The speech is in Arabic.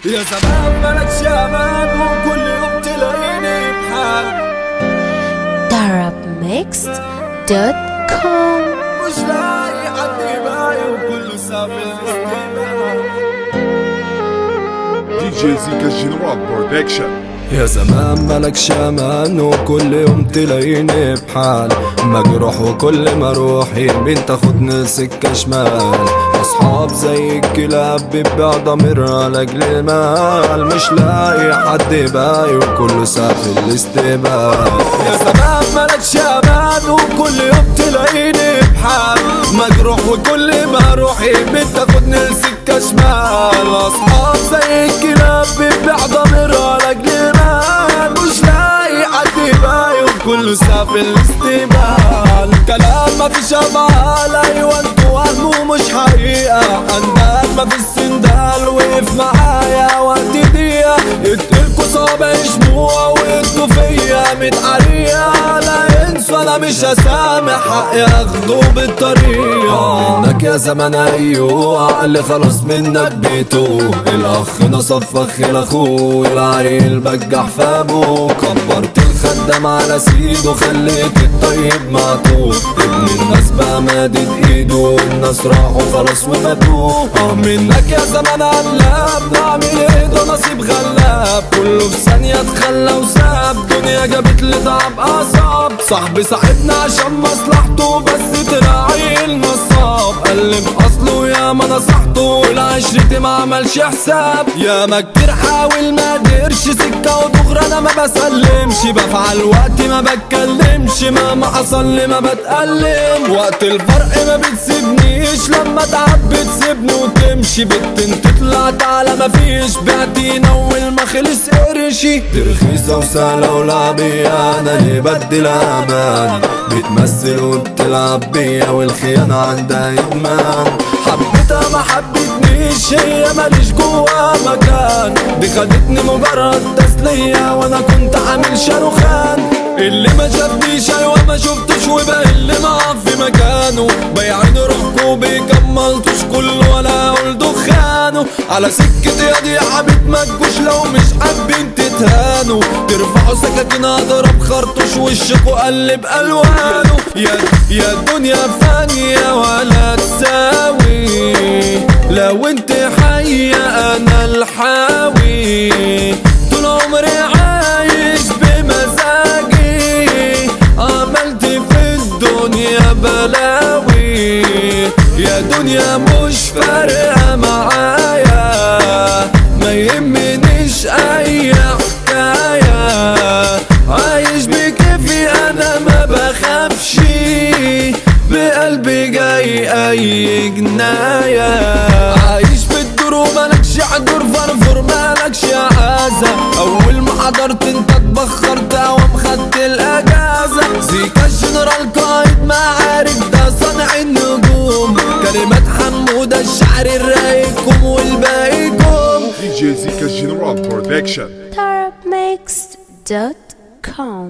يا زمان مالكش امان وكل يوم تلاقيني بحال Arabmixed.com. مش لاقي حد يباعي وكله سافل استقبال. دي جي زيكا جنرال برودكشن. يا زمان مالكش امان وكل يوم تلاقيني بحال مجروح وكل ما اروح يمين تاخدني سكة شمال. اصحاب زي الكلاب بتبيع ضميرها لاجل المال مش لاقي حد باقي وكله سافل الاستقبال. يا زمان مالكش امان وكل يوم تلاقيني بحال مجروح وكل ما اروح يمين تاخدني سكة شمال. اصحاب زي الكلاب بتبيع ضميرها لاجل المال مش لاقي حد باقي وكله سافل الاستقبال. كلام مفيش افعال، ايوه انتوا وهم ومش حقيقة. اندال مفيش سندال وقف معايا وقت ضيقة. اديلكوا صابع شموع وادوا فيا 100 عريقة. لا انسوا انا مش هسامح حقي اخده بالطريقة. منك يا زمان ايوه عقلي خلاص منك بيتوه. الاخ نصب فخ لاخوه العيل بجح في ابوه. كبرت الخدام على سيده خليت الطيب معطوه. ابن الناس بقى مادد ايده الناس راحوا خلاص وماتوه. منك يا زمان قلاب نعمل ايه ده نصيب غلاب. كله في ثانية اتخلى وساب دنيا جابت لي تعب اعصاب. صاحبي ساعدنا عشان مصلحته بس طلع عيل نصاب. قلب اصله يا ما نصحته والعشرتي ما عملش حساب. يا ما كتير حاول ما قدرش سكة ودغري انا ما بسلمش. بفعل وقتي ما بتكلمش مهما حصل لي ما بتألم. وقت الفرق ما بتسيبنيش لما تعب بتسيبني وتمشي. بنت تطلع تعالى مفيش بعتينا اول ما خلص قرشي. رخيصة وسهلة ولعبية انا اللي بدي امان. بتمثل وبتلعب بيا والخيانة عندها ادمان. حبيتها ما حبتنيش هي ماليش جوا مكان. دي خدتني مجرد تسلية وانا كنت عامل شاروخان. اللي ما شافنيش ايوه ما شفتش وبقى اللي معاه في مكانه. بيعين روحكوا بيكملتوش كله ولا اقول دخانه. على سكة ياضي يا حبيب ما تجوش لو مش حابين تتهانوا. ترفعوا سكاكين اضرب خرطوش وشكوا قلب الوانه. يا الدنيا فانية ولا تساوي لو انت حية انا الحاوي. طول عمري عايش بمزاجي عملت في الدنيا بلاوي. يا دنيا مش فارقة معايا ما يهمنيش اي حكاية. عايش بكيفي انا ما بخافش بقلبي جاي اي جناية. عايش بالدور ومالكش حضور فرفور مالكش عازة. اول ما حضرت انت اتبخرت اوام خدت الاجازة. زيكا الجنرال قائد معارك ده صانع النجوم. كلمات حمودة الشعر الرايقكم والباقيكم. دي جي زيكا جنرال برودكشن. Arabmixed.com.